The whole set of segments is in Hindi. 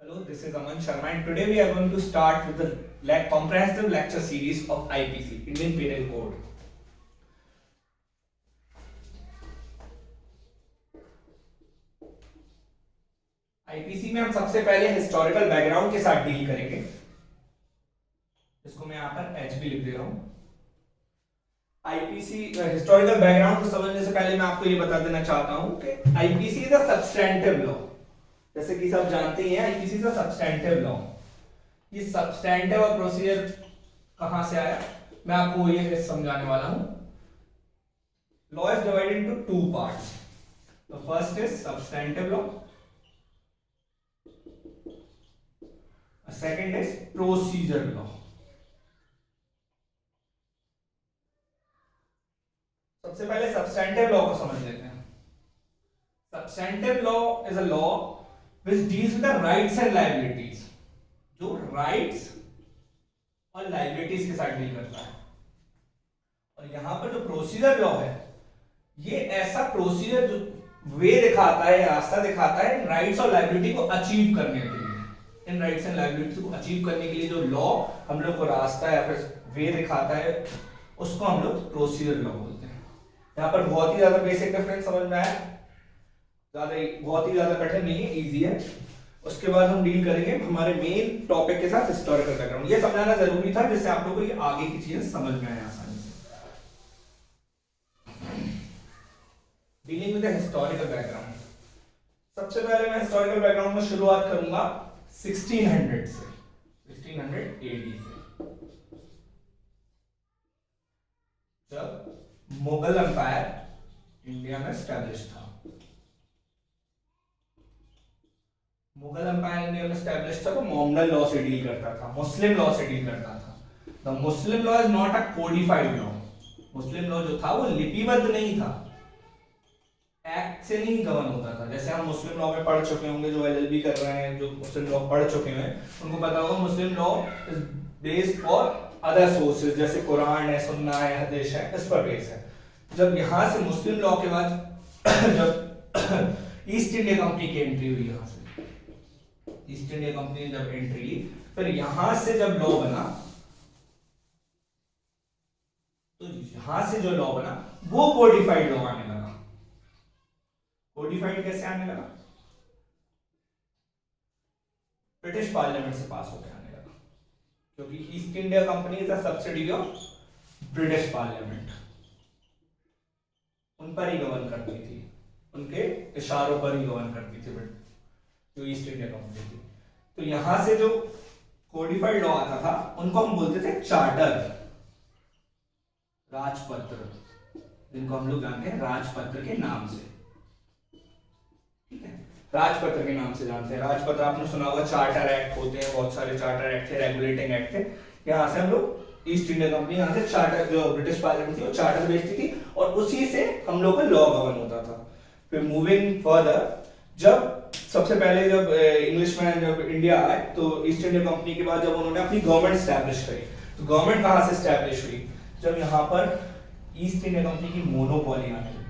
Hello, this is Aman Sharma and today we are going to start with the comprehensive lecture series of IPC, Indian Penal Code. IPC में हम सबसे पहले हिस्टोरिकल बैकग्राउंड के साथ डील करेंगे, इसको मैं यहाँ पर एच भी लिख दे रहा हूँ। आईपीसी हिस्टोरिकल बैकग्राउंड को समझने से पहले मैं आपको ये बता देना चाहता हूँ कि IPC is a substantive law. जैसे कि सब जानते ही हैं, IPC is a substantive law. ये सब्सटेंटिव और प्रोसीजर कहां से आया, मैं आपको ये समझाने वाला हूं। Law is divided into two parts. The first is substantive law, second is procedure law. सबसे पहले सब्सटेंटिव लॉ को समझ लेते हैं। Substantive law is a law which deals with the rights and liabilities, जो rights और liabilities के साथ डील करता है। और यहां पर जो प्रोसीजर लॉ है, ये ऐसा प्रोसीजर जो वे दिखाता है, रास्ता दिखाता है राइट्स और लाइबिलिटी को अचीव करने के लिए। इन राइट्स एंड लाइबिलिटी को अचीव करने के लिए जो लॉ हम लोग को रास्ता या फिर वे दिखाता है, उसको हम लोग प्रोसीजर लॉ बोलते हैं। यहाँ पर बहुत ही ज्यादा बेसिक डिफरेंस समझ में आया, बहुत ही ज्यादा कठिन नहीं है, इजी है। उसके बाद हम डील करेंगे हमारे मेन टॉपिक के साथ, हिस्टोरिकल बैकग्राउंड। ये समझाना जरूरी था जिससे आप लोगों को ये आगे की चीजें समझ में आए आसानी से। Dealing with the historical background, सबसे पहले मैं हिस्टोरिकल बैकग्राउंड में शुरुआत करूंगा 1600 से, 1600 AD से, जब मुगल एम्पायर इंडिया में स्टैब्लिश था। मुगल एम्पायर इंडिया में स्टैब्लिश था तो मोमडन लॉ से डील करता था, मुस्लिम लॉ से डील करता था। The Muslim law is not a codified law. Muslim law जो था वो लिपिबद्ध नहीं था, एक्ट से नहीं गवर्न होता था। जैसे हम मुस्लिम लॉ में पढ़ चुके होंगे, जो एलएलबी कर रहे हैं, जो मुस्लिम लॉ पढ़ चुके हैं, उनको पता होगा मुस्लिम law is based for other sources, जैसे कुरान है, सुन्ना है, हदीस है, इस पर बेस है। जब यहां से मुस्लिम लॉ के बाद जब ईस्ट इंडिया कंपनी की एंट्री हुई, यहां से ईस्ट इंडिया कंपनी ने जब एंट्री ली, फिर यहां से जब लॉ बना, तो यहां से जो लॉ बना वो कोडिफाइड लॉ आने लगा। कोडिफाइड कैसे आने लगा? ब्रिटिश पार्लियामेंट से पास होकर आने लगा, क्योंकि east India company is a subsidy of British parliament. उन पर ही गवर्न करती थी, उनके इशारों पर ही गवर्न करती थी जो ईस्ट इंडिया कंपनी थी। तो यहां से जो कोडिफाइड लॉ आता था उनको हम बोलते थे चार्टर, राजपत्र, जिनको हम लोग जानते हैं राजपत्र के नाम से। ठीक है, राजपत्र के नाम से जानते हैं। राजपत्र आपने सुना होगा, चार्टर एक्ट होते हैं, बहुत सारे चार्टर एक्ट थे, रेगुलेटिंग एक्ट थे। यहां से हम लोग ईस्ट इंडिया कंपनी, यहां से चार्टर, जो ब्रिटिश पार्लियामेंट थी वो चार्टर भेजती थी और उसी से हम लोग का लॉ गवर्न होता था। फिर मूविंग फर्दर, जब सबसे पहले जब इंग्लिशमैन जब इंडिया आए, तो ईस्ट इंडिया कंपनी के बाद जब उन्होंने अपनी गवर्नमेंट स्टैब्लिश करी, तो गवर्नमेंट कहां से स्टैब्लिश हुई? जब यहां पर ईस्ट इंडिया कंपनी की मोनोपोली आने लगी।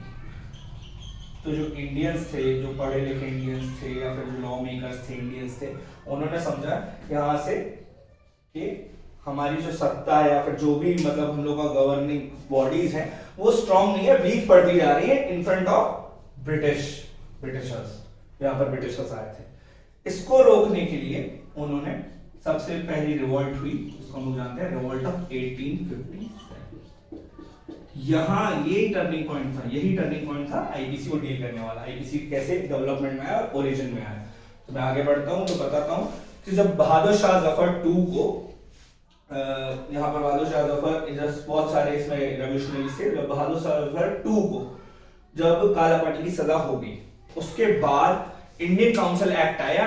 तो जो इंडियंस थे, जो पढ़े लिखे इंडियंस थे या फिर जो लॉ मेकर्स थे इंडियंस थे, उन्होंने समझा यहां से कि हमारी जो सत्ता है या फिर जो भी मतलब हम लोग का गवर्निंग बॉडीज हैं वो स्ट्रांग नहीं है, वीक पड़ती जा रही है इन फ्रंट ऑफ ब्रिटिशर्स। यहाँ पर ब्रिटिशर्स आए थे, इसको रोकने के लिए उन्होंने सबसे पहली रिवॉल्ट हुई, इसको हम लोग जानते हैं रिवॉल्ट ऑफ 1857। यहाँ ये टर्निंग पॉइंट था, यही टर्निंग पॉइंट था आईपीसी को डील करने वाला। आईपीसी कैसे डेवलपमेंट में आया और ओरिजिन में आया, तो मैं आगे बढ़ता हूँ तो बताता हूँ कि जब बहादुर शाह जफर टू को, यहाँ पर बहादुर शाह जफर, बहुत सारे इसमें रेवोल्यूशनरीज थे, जब बहादुर शाह जफर टू को जब काला पानी की सजा हो गई, उसके बाद इंडियन काउंसिल एक्ट आया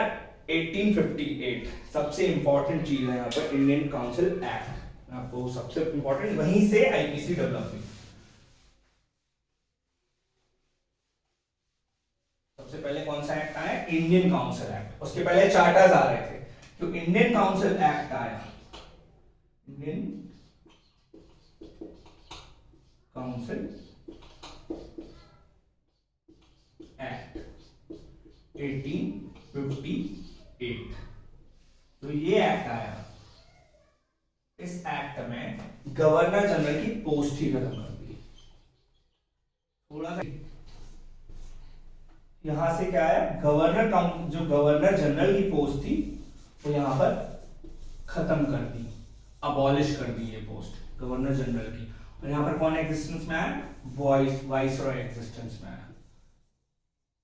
1858। सबसे इंपॉर्टेंट चीज है यहाँ पर इंडियन काउंसिल एक्ट, आपको सबसे इंपॉर्टेंट, वहीं से आईपीसी डेवलप हुई। सबसे पहले कौन सा एक्ट आया? Indian council act. उसके पहले चार्टर्स आ रहे थे, तो इंडियन काउंसिल एक्ट आया, इंडियन काउंसिल एक्ट 1858। तो ये एक्ट आया, इस एक्ट में गवर्नर जनरल की पोस्ट ही खत्म कर दी। थोड़ा सा यहां से क्या है, जो गवर्नर जनरल की पोस्ट थी वो यहां पर खत्म कर दी, अबॉलिश कर दी ये पोस्ट गवर्नर जनरल की। और यहां पर कौन एग्जिस्टेंस में आया, वाइसरॉय एग्जिस्टेंस में आया।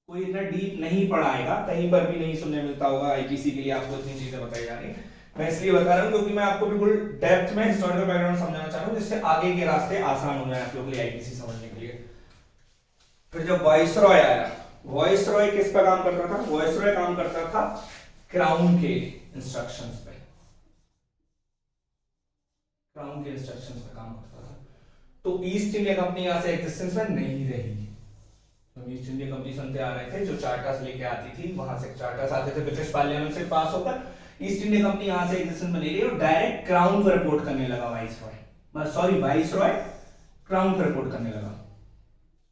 कोई इतना डीप नहीं पढ़ाएगा, कहीं पर भी नहीं सुनने मिलता होगा आईपीसी के लिए आपको इतनी चीजें बताई जा रही। मैं इसलिए बता रहा हूं क्योंकि मैं आपको बिल्कुल डेप्थ में हिस्टोरिकल बैकग्राउंड समझाना चाह रहा हूं, जिससे आगे के रास्ते आसान हो जाए आप लोगों के लिए आईपीसी समझने के लिए। फिर जब वाइसरॉय आया, वाइसरॉय किस पर काम करता था, वाइसरॉय काम करता था क्राउन के इंस्ट्रक्शंस पे, क्राउन के इंस्ट्रक्शंस पे काम करता था। तो ईस्ट इंडिया कंपनी यहां से एग्जिस्टेंस में नहीं रही। तो ईस्ट इंडिया कंपनी सुनते आ रहे थे, जो चार्टर्स लेके आती थी, वहां से चार्टर्स आते थे ब्रिटिश पार्लियामेंट से पास होकर। ईस्ट इंडिया कंपनी यहां से एग्जिस्टेंस में नहीं रही और डायरेक्ट क्राउन को रिपोर्ट करने लगा वाइसरॉय क्राउन को रिपोर्ट करने लगा,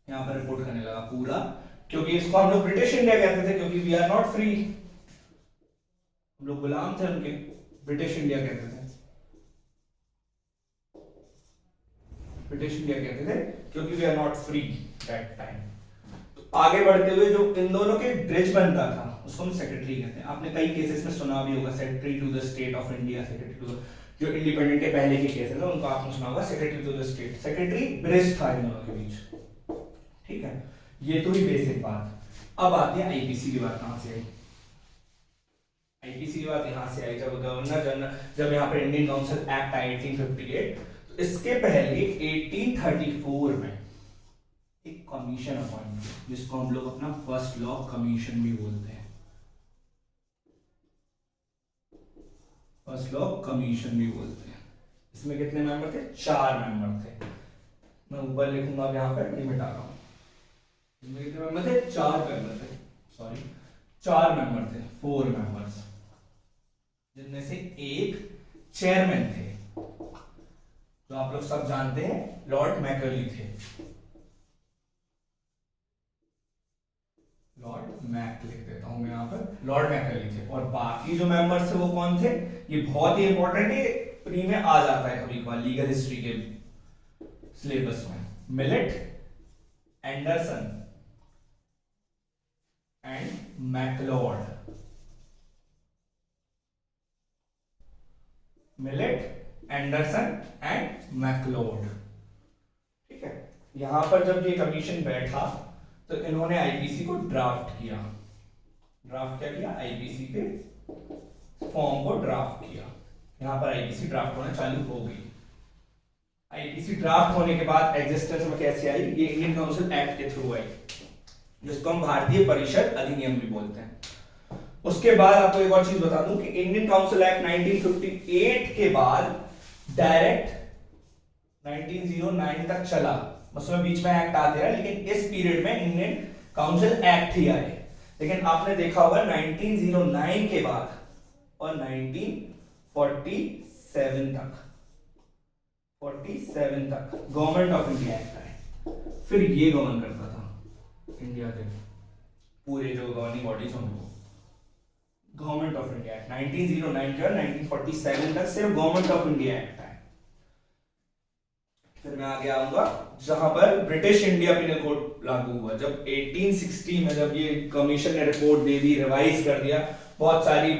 यहां पर रिपोर्ट करने लगा पूरा, क्योंकि इसको हम लोग ब्रिटिश इंडिया कहते थे, क्योंकि वी आर नॉट फ्री, हम लोग गुलाम थे उनके, ब्रिटिश इंडिया कहते थे, ब्रिटिश इंडिया कहते थे, क्योंकि we are not free that time. तो आगे बढ़ते हुए जो इन दोनों के ब्रिज बनता था उसको हम सेक्रेटरी कहते हैं। आपने कई केसेस में सुना भी होगा, secretary to the state of India, secretary to the, जो इंडिपेंडेंट के पहले के केसेस हैं उनको आपने सुना होगा secretary to the state. Secretary bridge था इन दोनों के बीच, ठीक है, ये तो ही बेसिक बात। अब आती है आईपीसी की बात। कहां से आई आईपीसी की बात? यहां से आई जब गवर्नर जनरल, जब यहाँ पर इंडियन काउंसिल एक्ट आई 1858, तो इसके पहले 1834 में एक कमीशन अपॉइंट किया, जिसको हम लोग अपना फर्स्ट लॉ कमीशन भी बोलते हैं। फर्स्ट लॉ कमीशन भी बोलते हैं। इसमें कितने मेंबर थे? 4 मेंबर थे। मैं ऊपर लिखूंगा, अब यहाँ पर नहीं मिटा रहा हूं। इसमें कितने मेंबर थे? 4 मेंबर थे, सॉरी 4 मेंबर थे, 4 मेंबर्स, जिनमें से एक चेयरमैन थे, जो आप लोग सब जानते हैं, लॉर्ड मैकॉले थे। लॉर्ड मैक लिख देता हूं मैं यहाँ पर, लॉर्ड मैकॉले थे। और बाकी जो मेंबर्स थे वो कौन थे? ये बहुत ही इंपॉर्टेंट है, प्री में आ जाता है कभी कभार लीगल हिस्ट्री के सिलेबस में। Millet, Anderson and McLeod. Millet, Anderson and McLeod, ठीक है। यहां पर जब ये कमीशन बैठा तो इन्होंने आईपीसी को ड्राफ्ट किया। ड्राफ्ट क्या किया? आईपीसी के फॉर्म को ड्राफ्ट किया। यहां पर आईपीसी ड्राफ्ट होना चालू हो गई। आईपीसी ड्राफ्ट होने के बाद एग्जिस्टेंस में कैसे आई? ये इंडियन काउंसिल एक्ट के थ्रू आई, जिसको हम भारतीय परिषद अधिनियम भी बोलते हैं। उसके बाद आपको एक और चीज बता दूं कि इंडियन काउंसिल एक्ट 1958 के बाद डायरेक्ट 1909 तक चला, उसमें बीच में एक्ट आते रहे, लेकिन इस पीरियड में इंडियन काउंसिल एक्ट ही आए। लेकिन आपने देखा होगा 1909 के बाद और 1947 तक, 47 तक गवर्नमेंट ऑफ इंडिया एक्ट आए। फिर ये गवर्न करता था इंडिया के पूरे जो गवर्निंग बॉडीज उनको, गवर्नमेंट ऑफ इंडिया एक्ट 1909 के 1947 तक सिर्फ गवर्नमेंट ऑफ इंडिया एक्ट है। फिर मैं आगे आऊंगा जहां पर ब्रिटिश इंडिया पिनल कोड लागू हुआ। जब 1860 में जब ये कमीशन ने रिपोर्ट दे दी, रिवाइज कर दिया, बहुत सारी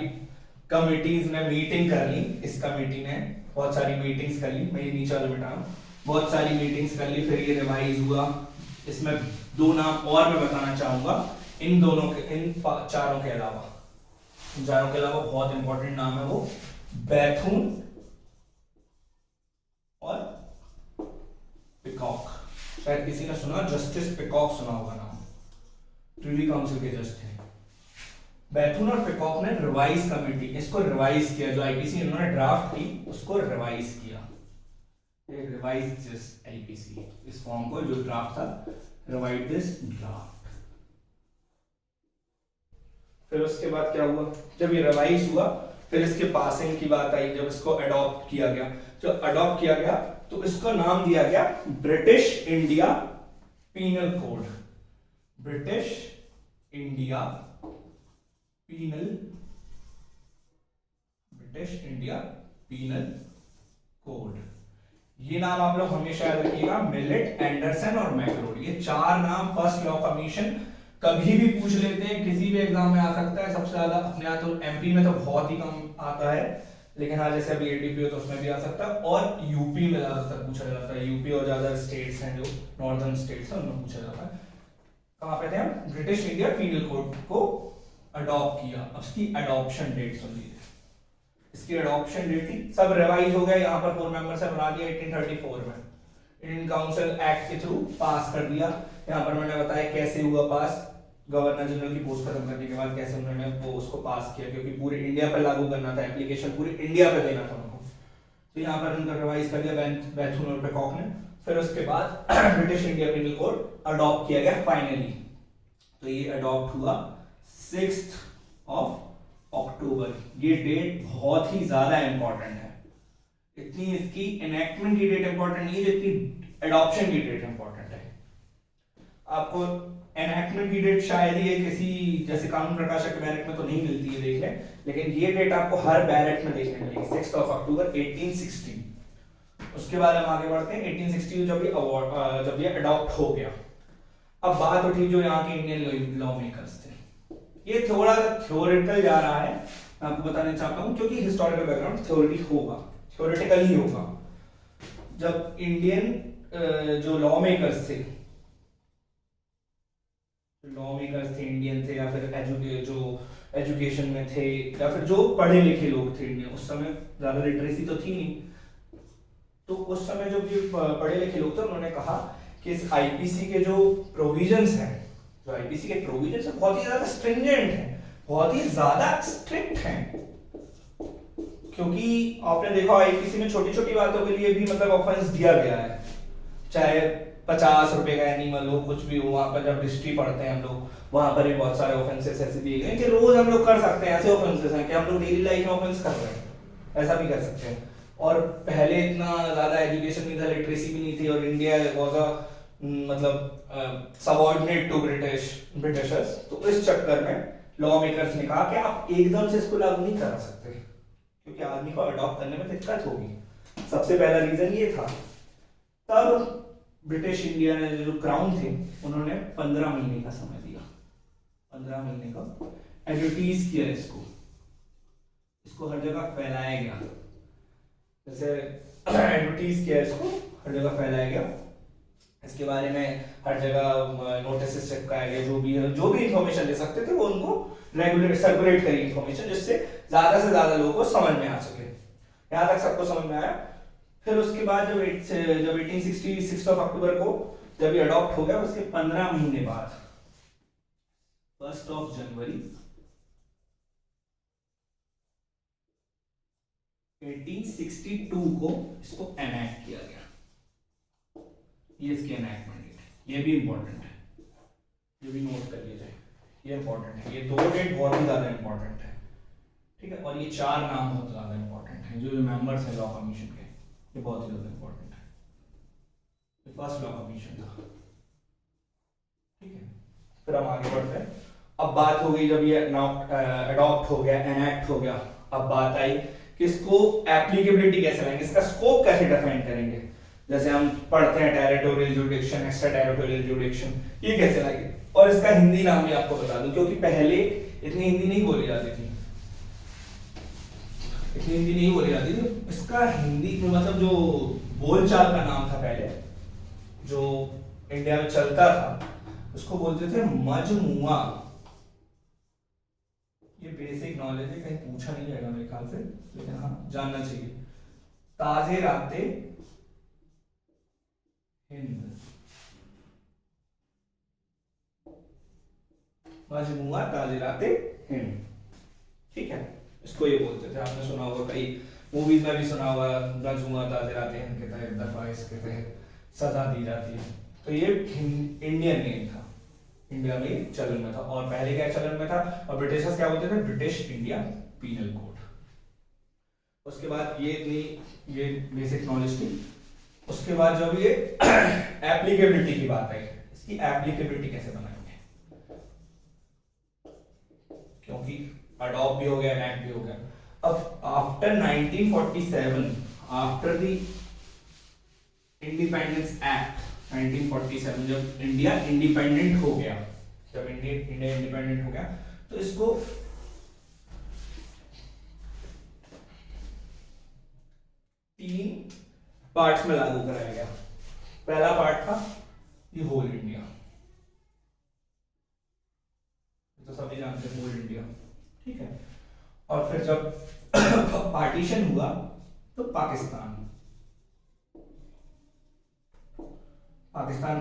कमिटीज ने मीटिंग कर ली, इस कमेटी ने बहुत सारी मीटिंग्स कर ली, मैं ये नीचे वाला मिटा रहा हूं, बहुत सारी मीटिंग्स कर ली, फिर ये रिवाइज हुआ। इसमें 2 नाम और मैं बताना चाहूंगा, इन दोनों के, इन चारों के अलावा, इन चारों के अलावा बहुत इंपॉर्टेंट नाम है वो, बैथून और पिकॉक। शायद किसी ने सुना, जस्टिस पिकॉक सुना होगा नाम, प्रिवी काउंसिल के जज थे। बैथून और पिकॉक ने रिवाइज कमेटी, इसको रिवाइज किया, जो आईपीसी इन्होंने ड्राफ्ट की उसको रिवाइज किया, रिवाइज दिस आईपीसी, इस फॉर्म को जो ड्राफ्ट था, रिवाइज दिस ड्राफ्ट। फिर उसके बाद क्या हुआ? जब ये रिवाइज हुआ, फिर इसके पासिंग की बात आई, जब इसको अडॉप्ट किया गया, जो अडॉप्ट किया गया तो इसका नाम दिया गया British India penal code. British India penal, British India penal code. ये नाम आप लोग हमेशा याद रखिएगा, मिलेट, एंडरसन और मैकलोड, ये चार नाम फर्स्ट लॉ कमीशन कभी भी पूछ लेते हैं, किसी भी एग्जाम में आ सकता है। सबसे ज्यादा अपने यहाँ तो एमपी में तो बहुत ही कम आता है, लेकिन हाँ जैसे अभी एडीपी हो तो उसमें भी आ सकता है, और यूपी में ज्यादातर पूछा जाता है। यूपी और ज्यादा स्टेट्स हैं जो नॉर्दर्न स्टेट्स हैं उनमें पूछा जाता है। कहाँ पे थे हम? ब्रिटिश इंडिया पीनल कोड को अडॉप्ट किया। अब इसकी अडॉप्शन डेट सुन लीजिए, इसकी अडॉप्शन डेट थी, सब रिवाइज हो गया, यहाँ पर 4 मेंबर से बना दिया 1834 में, इंडियन काउंसिल एक्ट के थ्रू पास कर दिया। यहाँ पर मैंने बताया कैसे हुआ पास, गवर्नर जनरल की पोस्ट खत्म करने के बाद कैसे उन्होंने वो उसको पास किया, क्योंकि पूरे इंडिया पर लागू करना था, एप्लीकेशन पूरे इंडिया पे देना था उनको। तो यहाँ पर उनका रिवाइज कर दिया बेथुन और पेकॉक ने। फिर उसके बाद British India penal code adopt किया गया फाइनली। तो ये अडॉप्ट हुआ 6 अक्टूबर। ये डेट बहुत ही ज्यादा इंपॉर्टेंट है, इतनी इसकी एनेक्टमेंट की डेट इंपॉर्टेंट नहीं है जितनी एडॉप्शन की डेट इंपॉर्टेंट है। आपको एनेक्टमेंट की डेट शायद ये किसी जैसे कानून प्रकाशक के बैरेट में तो नहीं मिलती है, देख लें, लेकिन ये डेट आपको हर बैरेट में देखने मिलेगी, 6 अक्टूबर 1860। उसके बाद हम आगे बढ़ते हैं 1860 जब ये अडॉप्ट हो गया। अब बात उठी जो यहाँ के इंडियन लॉ मेकर्स थे, ये थोड़ा थ्योरेटिकल जा रहा है, मैं आपको बताना चाहता हूँ, क्योंकि हिस्टोरिकल बैकग्राउंड थ्योरेटिकल ही होगा। जब इंडियन जो लॉ मेकर्स थे इंडियन थे, या फिर जो एजुकेशन में थे, या फिर जो पढ़े लिखे लोग थे इंडियन, उस समय ज्यादा लिटरेसी तो थी नहीं, तो उस समय जो भी पढ़े लिखे लोग थे उन्होंने कहा कि इस आईपीसी के जो प्रोविजंस हैं, जो आईपीसी के प्रोविजंस हैं बहुत ही ज्यादा स्ट्रिंजेंट हैं, बहुत ही ज्यादा स्ट्रिक्ट हैं। क्योंकि आपने देखा आईपीसी में छोटी छोटी बातों के लिए भी मतलब ऑफेंस दिया गया है, चाहे 50 रुपए का एनिमल हो, कुछ भी हो। वहां पर जब हिस्ट्री पढ़ते हैं हम लोग, वहां पर भी बहुत सारे ऑफेंसेस ऐसे दिए गए कि रोज हम लोग कर सकते हैं, ऐसे ऑफेंसेस हैं कि हम लोग डेली लाइफ में ऑफेंस कर रहे हैं, ऐसा भी कर सकते हैं। और पहले इतना ज्यादा एजुकेशन नहीं था, लिटरेसी भी नहीं थी, और इंडिया वाज अ मतलब सबऑर्डिनेट टू ब्रिटिशर्स। तो इस चक्कर में लॉ मेकर्स ने कहा कि आप एकदम से इसको लागू नहीं करा सकते, क्योंकि आदमी को अडॉप्ट करने में दिक्कत होगी। सबसे पहला रीजन ये था। तब ब्रिटिश इंडिया ने जो क्राउन थे उन्होंने 15 महीने का समय दिया, 15 महीने का एडवर्टीज किया, इसको हर जगह फैलाया गया, जैसे एडवर्टीज किया, इसको हर जगह फैलाया गया, इसके बारे में हर जगह नोटिस चिपकाया गया, जो भी इंफॉर्मेशन दे सकते थे वो उनको रेगुलेट सर्कुलेट करी इंफॉर्मेशन, जिससे ज्यादा से ज्यादा लोगों को समझ में आ सके। यहाँ तक सबको समझ में आया। फिर उसके बाद जब 1866 अक्टूबर को जब ये अडॉप्ट हो गया, उसके 15 महीने बाद 1 जनवरी 1862 को इसको एनैक्ट किया गया। ये इसकी एनैक्टमेंट डेट, ये भी इंपॉर्टेंट है, ये भी नोट कर लीजिए, ये इंपॉर्टेंट है। ये दो डेट बहुत ही ज्यादा इंपॉर्टेंट है, ठीक है। और ये चार नाम बहुत ज्यादा इंपॉर्टेंट है, जो मेंबर्स हैं लॉ कमीशन के, ये बहुत ही ज्यादा इंपॉर्टेंट है। ये फर्स्ट लॉ कमीशन था, ठीक है। फिर हम आगे बढ़ते हैं। अब बात हो गई जब ये अडॉप्ट हो गया, एनैक्ट हो गया, अब बात आई कि इसको एप्लीकेबिलिटी कैसे लाएंगे, इसका स्कोप कैसे डिफाइन करेंगे। जैसे हम पढ़ते हैं territorial jurisdiction, extra territorial jurisdiction, ये कैसे लाएंगे। और इसका हिंदी नाम भी आपको बता दूं, क्योंकि पहले इतनी हिंदी नहीं बोली जाती थी, इसका हिंदी में मतलब जो बोलचाल का नाम था पहले, जो इंडिया में चलता था, उसको बोलते थे मजमुआ। ये बेसिक नॉलेज है, कहीं पूछा नहीं जाएगा मेरे ख्याल से, लेकिन हाँ जानना चाहिए। ताजे राते हिंद, मजमुआ ताजे राते हिंद, ठीक है, इसको ये बोलते थे। आपने सुना होगा, कई मूवीज में भी सुना होगा, मजमुआ ताजे राते हिंद के तहत दफा इसके तहत सजा दी जाती है। तो ये इंडियन नेम था, इंडिया में चलन में था। और पहले क्या चलन में था, और ब्रिटिशर्स क्या बोलते थे, ब्रिटिश इंडिया पीनल कोड। उसके बाद ये बेसिक नॉलेज थी। उसके बाद जब ये एप्लीकेबिलिटी की बात आई, इसकी एप्लीकेबिलिटी कैसे बनाएंगे, क्योंकि अडॉप्ट भी हो गया, एनैक्ट भी हो गया, अब after 1947, after the independence act 1947, जब इंडिया इंडिपेंडेंट हो गया, जब इंडिया इंडिपेंडेंट हो गया, तो इसको तीन पार्ट्स में लागू कराया गया। पहला पार्ट था ये होल इंडिया, तो सभी जानते हैं होल इंडिया, ठीक है। और फिर जब पार्टीशन हुआ तो पाकिस्तान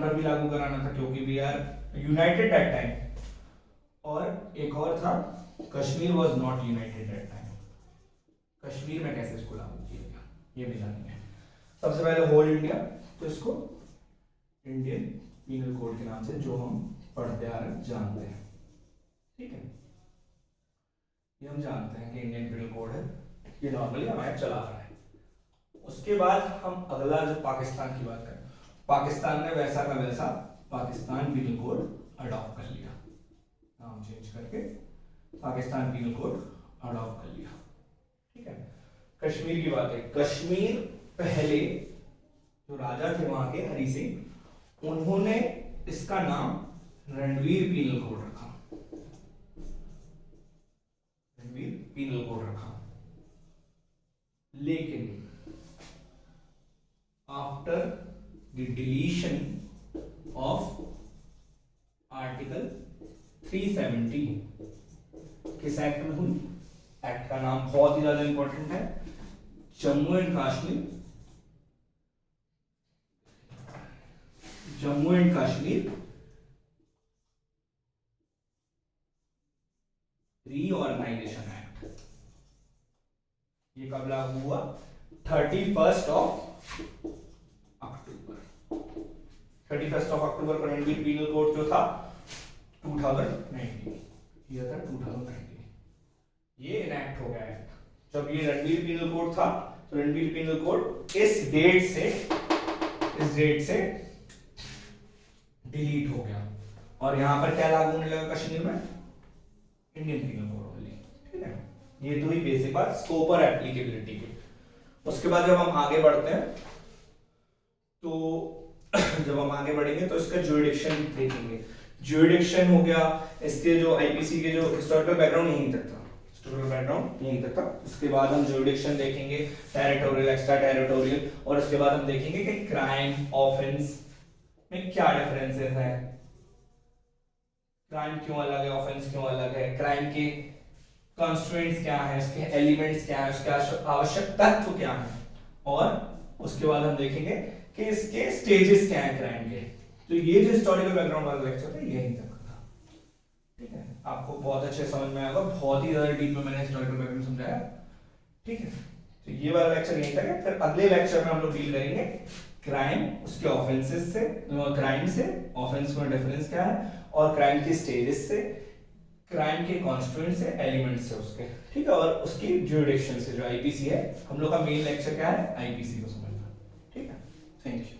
पर भी लागू कराना था, क्योंकि we are united at time. और एक और था Kashmir was not united at time, Kashmir में कैसे इसको लागू किया गया ये भी जानेंगे। सबसे पहले होल इंडिया, तो इसको इंडियन पीनल कोड के नाम से जो हम पढ़ते आ रहे जानते हैं, ठीक है, ये हम जानते हैं कि इंडियन पीनल कोड है, ये नॉर्मली हमारे चला रहा है। उसके बाद हम अगला जो पाकिस्तान की बात करें, पाकिस्तान ने वैसा का वैसा पाकिस्तान पीनल कोड अडॉप्ट कर लिया, नाम चेंज करके पाकिस्तान पीनल कोड अडॉप्ट कर लिया, ठीक है। कश्मीर की बात है, कश्मीर पहले जो राजा थे वहां के हरि सिंह, उन्होंने इसका नाम रणवीर पीनल कोड रखा, रणवीर पीनल कोड रखा। लेकिन after the deletion of article 370, किस एक्ट में हुई? एक्ट का नाम बहुत ही ज्यादा इंपॉर्टेंट है, Jammu and Kashmir reorganisation act. ये कब लागू हुआ? 31 अक्टूबर को रणवीर पीनल कोड जो था 2019, ये था 2019, ये इनैक्ट हो गया एक्ट। जब ये रणवीर पीनल कोड था तो रणवीर पीनल कोड इस डेट से डिलीट हो गया, और यहां पर क्या लागू होने लगा कश्मीर में? इंडियन पीनल कोड ओनली, ठीक है। ये दो ही बेसिक बात स्कोप और एप्लीकेबिलिटी की। उसके बाद जब हम आगे बढ़ते हैं तो जब हम आगे बढ़ेंगे तो इसका ज्यूरिडिक्शन देखेंगे। ज्यूरिडिक्शन हो गया, इसके जो आईपीसी के जो हिस्टोरिकल बैकग्राउंड यहीं तक था, उसके बाद हम ज्यूरिडिक्शन देखेंगे, टेरिटोरियल, एक्स्ट्रा टेरिटोरियल, और उसके बाद हम देखेंगे कि क्राइम ऑफेंस में क्या डिफरेंसेस है, क्राइम क्यों अलग है, ऑफेंस क्यों अलग है, क्राइम के कॉन्स्टिट्यूएंट्स क्या है, उसके एलिमेंट्स क्या है, उसके आवश्यक तत्व क्या है, और उसके बाद हम देखेंगे कि इसके स्टेजेस क्या हैं क्राइम के। तो ये जो हिस्टोरिकल बैकग्राउंड वाला लेक्चर है यहीं तक था, ठीक है। आपको बहुत अच्छे समझ में आएगा, बहुत ही ज्यादा डीप में मैंने हिस्टोरिकल बैकग्राउंड समझाया, ठीक है। तो ये वाला लेक्चर यहीं तक है। फिर अगले लेक्चर में हम लोग डील करेंगे क्राइम, उसके ऑफेंसेस से, क्राइम से ऑफेंस में डिफरेंस क्या है, और क्राइम के स्टेजेस से, क्राइम के कॉन्स्टिट्यूएंट से, एलिमेंट्स से उसके, ठीक है, और उसकी ज्यूरिडिक्शन से जो आईपीसी है। हम लोग का मेन लेक्चर क्या है? आईपीसी को समझना, ठीक है। Thank you.